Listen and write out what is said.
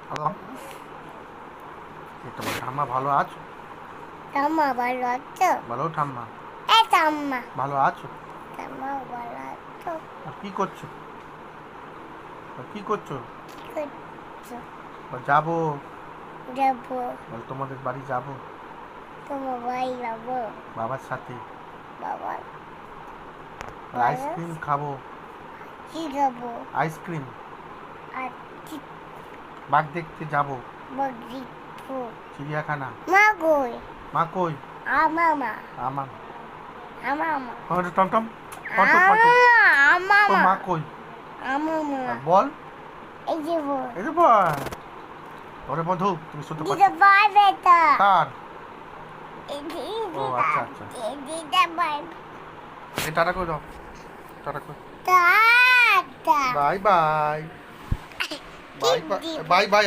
Hello, এই তোমার ঠাম্মা ভালো আছো? ঠাম্মা ভালো আছো? বলো ঠাম্মা ঠাম্মা ভালো আছো? ঠাম্মা ভালো আছো? আর কি করছো? কি করছো? কি করছো? যাবো, যাবো বল তোমাদের বাড়ি যাবো তোমার বাড়ি যাবো বাবার সাথে। বাবা আর আইসক্রিম খাবো। কি যাবো আইসক্রিম, আর কি বাঘ দেখতে যাবো। বগিপু চিড়িয়াখানা। মা কই মা কই? আমামা আমার আমামা টমটম ফটো ফটো। আমামা মা কই? আমামা আর বল, এই যে বল এই যে বল। ওরে বন্ধু, তুমি শুনতে পাচ্ছ? দিদা বাই বেটা কার? এই ও আচ্ছা আচ্ছা, দিদা বাই এই টাটা করে দাও, টাটা করে। Tata bye bye, bye bye bye bye.